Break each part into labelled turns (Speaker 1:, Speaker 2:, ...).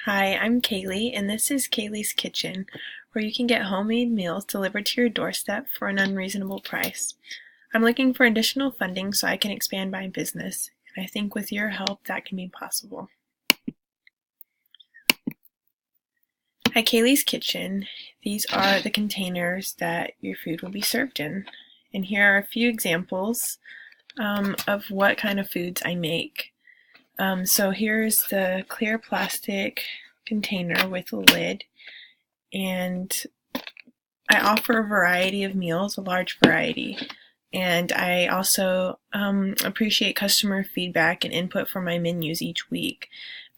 Speaker 1: Hi, I'm Kaleigh, and this is Kaleigh's Kitchen, where you can get homemade meals delivered to your doorstep for an unreasonable price. I'm looking for additional funding so I can expand my business, and I think with your help that can be possible. At Kaleigh's Kitchen, these are the containers that your food will be served in. And here are a few examples of what kind of foods I make. So here's the clear plastic container with a lid, and I offer a variety of meals, a large variety, and I also appreciate customer feedback and input for my menus each week.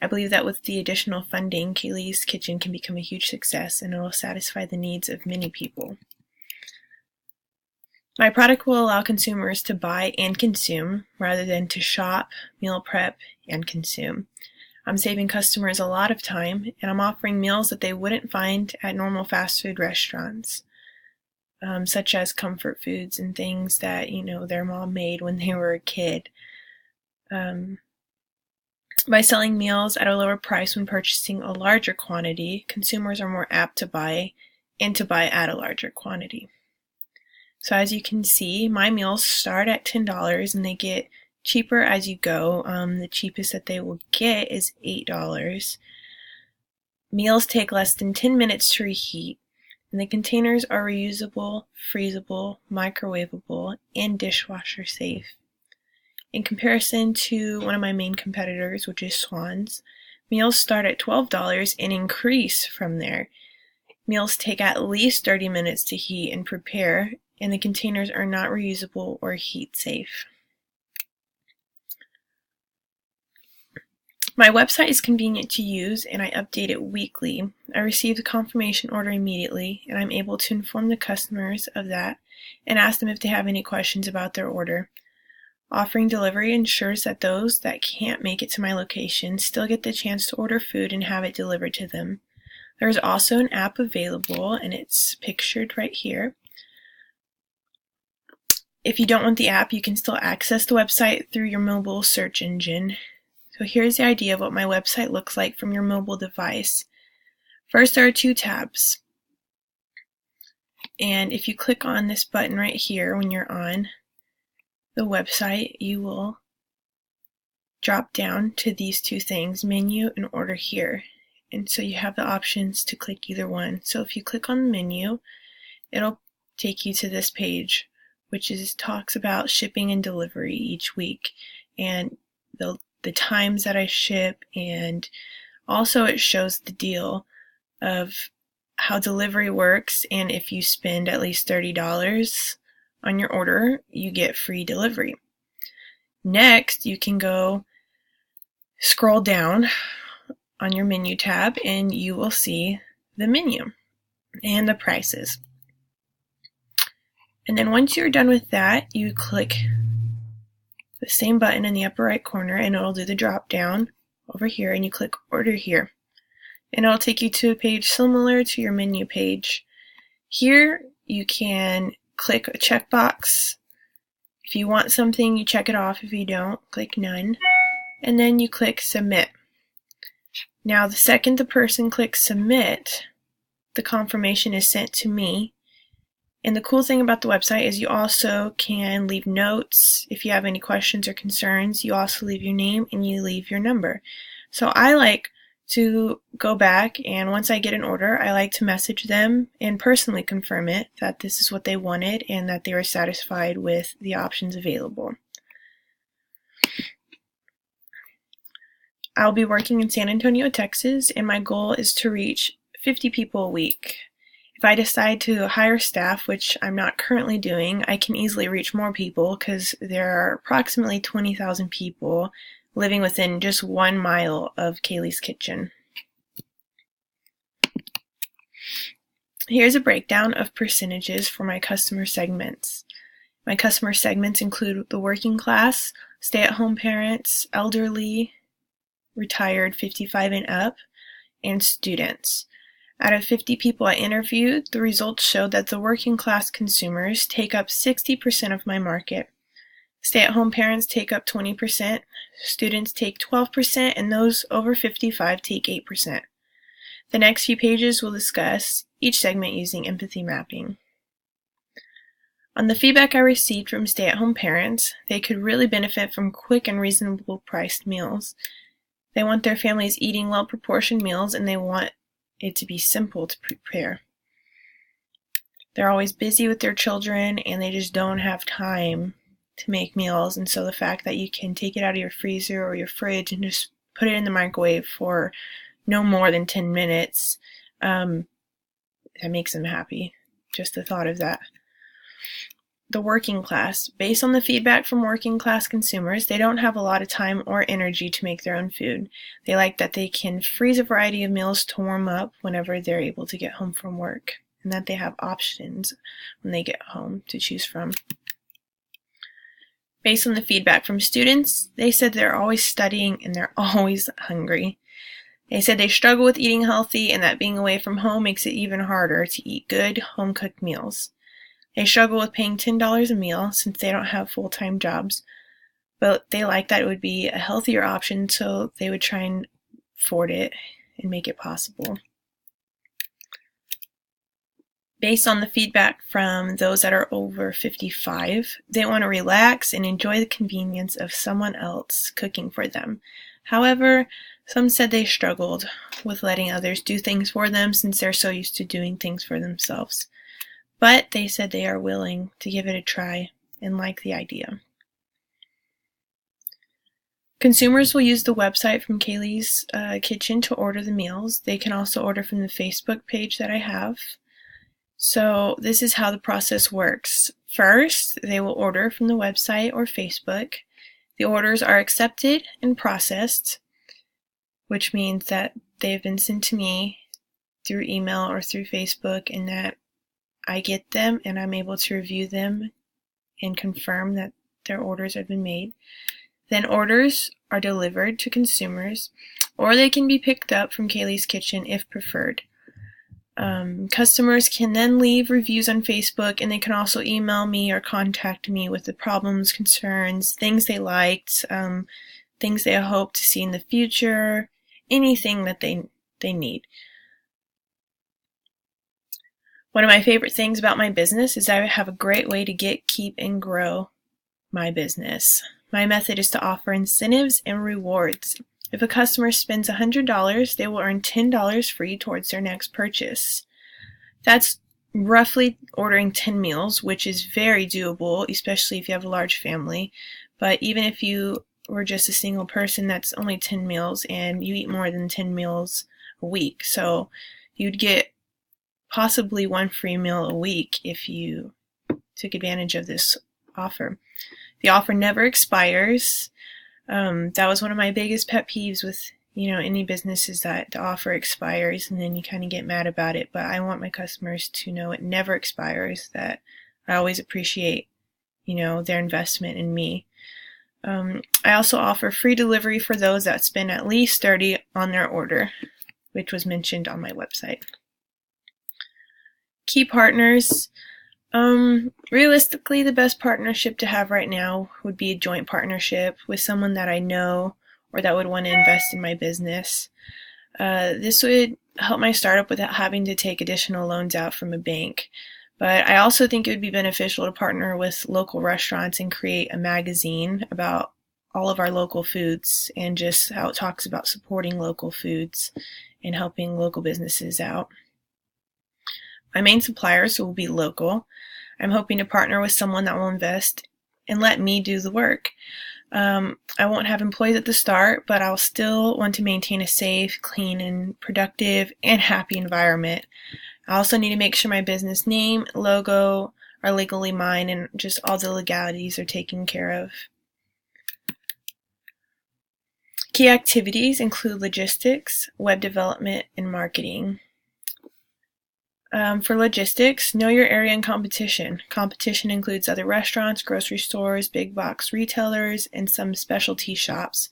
Speaker 1: I believe that with the additional funding, Kaleigh's Kitchen can become a huge success, and it will satisfy the needs of many people. My product will allow consumers to buy and consume rather than to shop, meal prep, and consume. I'm saving customers a lot of time, and I'm offering meals that they wouldn't find at normal fast food restaurants, such as comfort foods and things that, their mom made when they were a kid. By selling meals at a lower price when purchasing a larger quantity, consumers are more apt to buy and to buy at a larger quantity. So as you can see, my meals start at $10 and they get cheaper as you go. The cheapest that they will get is $8. Meals take less than 10 minutes to reheat, and the containers are reusable, freezable, microwavable, and dishwasher safe. In comparison to one of my main competitors, which is Swan's, meals start at $12 and increase from there. Meals take at least 30 minutes to heat and prepare, and the containers are not reusable or heat safe. My website is convenient to use, and I update it weekly. I receive the confirmation order immediately, and I'm able to inform the customers of that and ask them if they have any questions about their order. Offering delivery ensures that those that can't make it to my location still get the chance to order food and have it delivered to them. There's also an app available, and it's pictured right here. If you don't want the app, you can still access the website through your mobile search engine. So here's the idea of what my website looks like from your mobile device. First, there are two tabs. And if you click on this button right here when you're on the website, you will drop down to these two things, menu and order here. And so you have the options to click either one. So if you click on the menu, it'll take you to this page, which talks about shipping and delivery each week, and the times that I ship, and also it shows the deal of how delivery works, and if you spend at least $30 on your order, you get free delivery. Next, you can go scroll down on your menu tab, and you will see the menu and the prices. And then once you're done with that, you click the same button in the upper right corner, and it'll do the drop down over here, and you click order here. And it'll take you to a page similar to your menu page. Here you can click a checkbox. If you want something, you check it off. If you don't, click none. And then you click submit. Now the second the person clicks submit, the confirmation is sent to me. And the cool thing about the website is you also can leave notes. If you have any questions or concerns, you also leave your name and you leave your number. So I like to go back, and once I get an order, I like to message them and personally confirm it, that this is what they wanted and that they were satisfied with the options available. I'll be working in San Antonio, Texas, and my goal is to reach 50 people a week. If I decide to hire staff, which I'm not currently doing, I can easily reach more people because there are approximately 20,000 people living within just 1 mile of Kaleigh's Kitchen. Here's a breakdown of percentages for my customer segments. My customer segments include the working class, stay-at-home parents, elderly, retired 55 and up, and students. Out of 50 people I interviewed, the results showed that the working class consumers take up 60% of my market. Stay-at-home parents take up 20%, students take 12%, and those over 55 take 8%. The next few pages will discuss each segment using empathy mapping. On the feedback I received from stay-at-home parents, they could really benefit from quick and reasonable priced meals. They want their families eating well-proportioned meals, and they want it to be simple to prepare. They're always busy with their children, and they just don't have time to make meals, and so the fact that you can take it out of your freezer or your fridge and just put it in the microwave for no more than 10 minutes, that makes them happy. Just the thought of that. The working class. Based on the feedback from working class consumers, they don't have a lot of time or energy to make their own food. They like that they can freeze a variety of meals to warm up whenever they're able to get home from work, and that they have options when they get home to choose from. Based on the feedback from students, they said they're always studying and they're always hungry. They said they struggle with eating healthy and that being away from home makes it even harder to eat good, home-cooked meals. They struggle with paying $10 a meal since they don't have full-time jobs, but they like that it would be a healthier option, so they would try and afford it and make it possible. Based on the feedback from those that are over 55, they want to relax and enjoy the convenience of someone else cooking for them. However, some said they struggled with letting others do things for them since they're so used to doing things for themselves. But they said they are willing to give it a try and like the idea. Consumers will use the website from Kaleigh's Kitchen to order the meals. They can also order from the Facebook page that I have. So this is how the process works. First, they will order from the website or Facebook. The orders are accepted and processed, which means that they've been sent to me through email or through Facebook, and that I get them and I'm able to review them and confirm that their orders have been made. Then orders are delivered to consumers, or they can be picked up from Kaleigh's Kitchen if preferred. Customers can then leave reviews on Facebook, and they can also email me or contact me with the problems, concerns, things they liked, things they hope to see in the future, anything that they need. One of my favorite things about my business is I have a great way to get, keep, and grow my business. My method is to offer incentives and rewards. If a customer spends $100, they will earn $10 free towards their next purchase. That's roughly ordering 10 meals, which is very doable, especially if you have a large family. But even if you were just a single person, that's only 10 meals, and you eat more than 10 meals a week. So you'd get possibly one free meal a week if you took advantage of this offer. The offer never expires. That was one of my biggest pet peeves with any business, is that the offer expires and then you kind of get mad about it. But I want my customers to know it never expires, that I always appreciate their investment in me. I also offer free delivery for those that spend at least $30 on their order, which was mentioned on my website. Key partners. Realistically, the best partnership to have right now would be a joint partnership with someone that I know or that would want to invest in my business. This would help my startup without having to take additional loans out from a bank. But I also think it would be beneficial to partner with local restaurants and create a magazine about all of our local foods and just how it talks about supporting local foods and helping local businesses out. My main suppliers will be local. I'm hoping to partner with someone that will invest and let me do the work. I won't have employees at the start, but I'll still want to maintain a safe, clean, and productive and happy environment. I also need to make sure my business name, logo are legally mine, and just all the legalities are taken care of. Key activities include logistics, web development, and marketing. For logistics, know your area and competition. Competition includes other restaurants, grocery stores, big box retailers, and some specialty shops.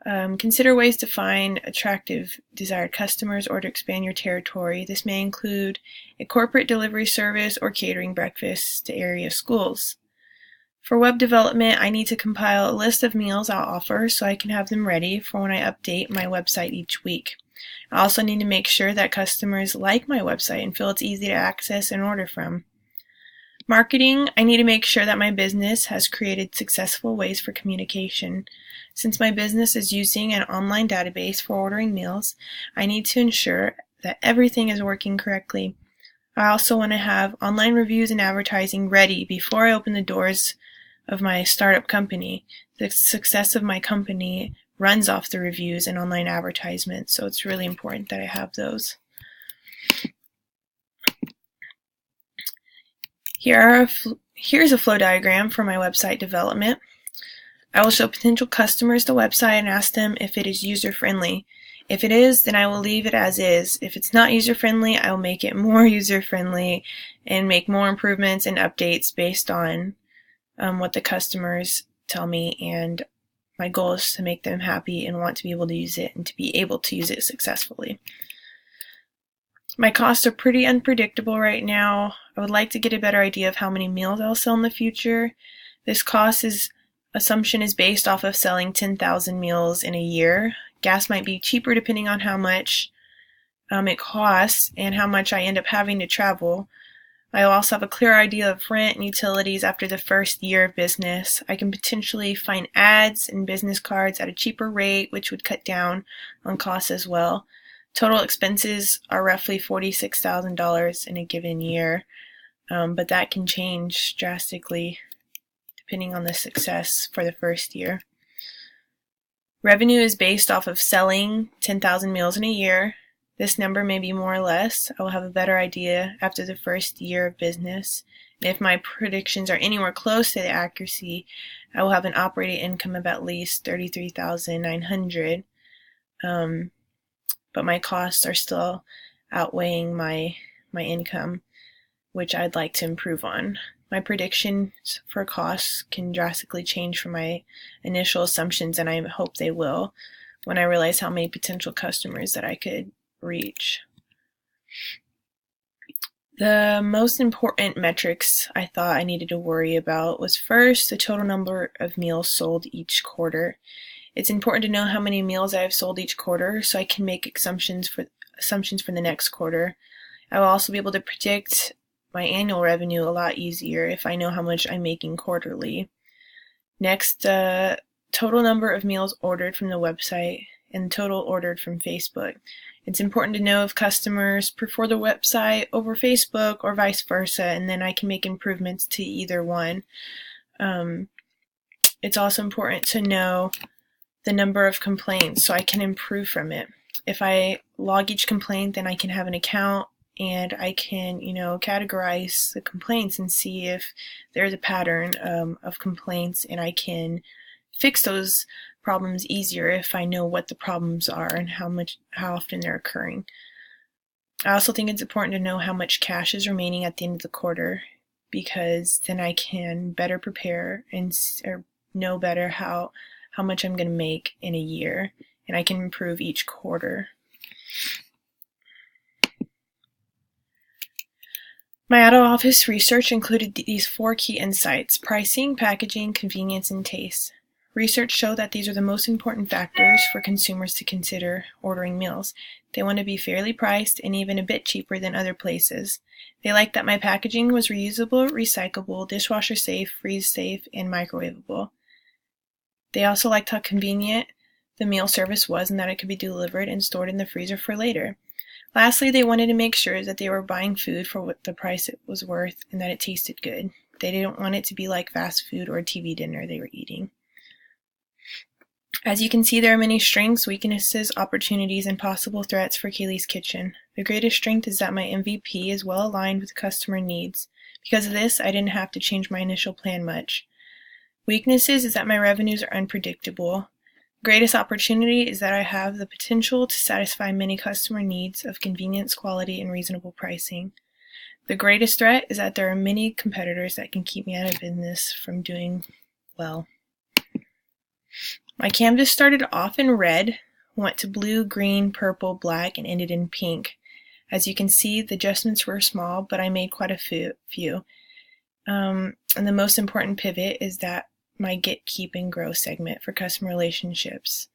Speaker 1: Consider ways to find attractive desired customers or to expand your territory. This may include a corporate delivery service or catering breakfasts to area schools. For web development, I need to compile a list of meals I'll offer so I can have them ready for when I update my website each week. I also need to make sure that customers like my website and feel it's easy to access and order from. Marketing, I need to make sure that my business has created successful ways for communication. Since my business is using an online database for ordering meals, I need to ensure that everything is working correctly. I also want to have online reviews and advertising ready before I open the doors of my startup company. The success of my company runs off the reviews and online advertisements, so it's really important that I have those. Here's a flow diagram for my website development. I will show potential customers the website and ask them if it is user-friendly. If it is, then I will leave it as is. If it's not user-friendly, I will make it more user-friendly and make more improvements and updates based on what the customers tell me, and my goal is to make them happy and want to be able to use it and to be able to use it successfully. My costs are pretty unpredictable right now. I would like to get a better idea of how many meals I'll sell in the future. This assumption is based off of selling 10,000 meals in a year. Gas might be cheaper depending on how much it costs and how much I end up having to travel. I will also have a clear idea of rent and utilities after the first year of business. I can potentially find ads and business cards at a cheaper rate, which would cut down on costs as well. Total expenses are roughly $46,000 in a given year, but that can change drastically depending on the success for the first year. Revenue is based off of selling 10,000 meals in a year. This number may be more or less. I will have a better idea after the first year of business. And if my predictions are anywhere close to the accuracy, I will have an operating income of at least $33,900. But my costs are still outweighing my income, which I'd like to improve on. My predictions for costs can drastically change from my initial assumptions, and I hope they will when I realize how many potential customers that I could reach. The most important metrics I thought I needed to worry about was first the total number of meals sold each quarter. It's important to know how many meals I have sold each quarter so I can make assumptions for the next quarter. I will also be able to predict my annual revenue a lot easier if I know how much I'm making quarterly. Next, total number of meals ordered from the website and total ordered from Facebook. It's important to know if customers prefer the website over Facebook or vice versa, and then I can make improvements to either one. It's also important to know the number of complaints so I can improve from it. If I log each complaint, then I can have an account and I can, categorize the complaints and see if there's a pattern of complaints, and I can fix those problems easier if I know what the problems are and how often they're occurring. I also think it's important to know how much cash is remaining at the end of the quarter, because then I can better prepare or know better how much I'm going to make in a year, and I can improve each quarter. My out-of-office research included these 4 key insights: pricing, packaging, convenience, and taste. Research showed that these are the most important factors for consumers to consider ordering meals. They want to be fairly priced and even a bit cheaper than other places. They liked that my packaging was reusable, recyclable, dishwasher safe, freeze safe, and microwavable. They also liked how convenient the meal service was and that it could be delivered and stored in the freezer for later. Lastly, they wanted to make sure that they were buying food for what the price it was worth and that it tasted good. They didn't want it to be like fast food or a TV dinner they were eating. As you can see, there are many strengths, weaknesses, opportunities, and possible threats for Kaleigh's Kitchen. The greatest strength is that my MVP is well aligned with customer needs. Because of this, I didn't have to change my initial plan much. Weaknesses is that my revenues are unpredictable. Greatest opportunity is that I have the potential to satisfy many customer needs of convenience, quality, and reasonable pricing. The greatest threat is that there are many competitors that can keep me out of business from doing well. My canvas started off in red, went to blue, green, purple, black, and ended in pink. As you can see, the adjustments were small, but I made quite a few. And the most important pivot is that my Get, Keep, and Grow segment for customer relationships.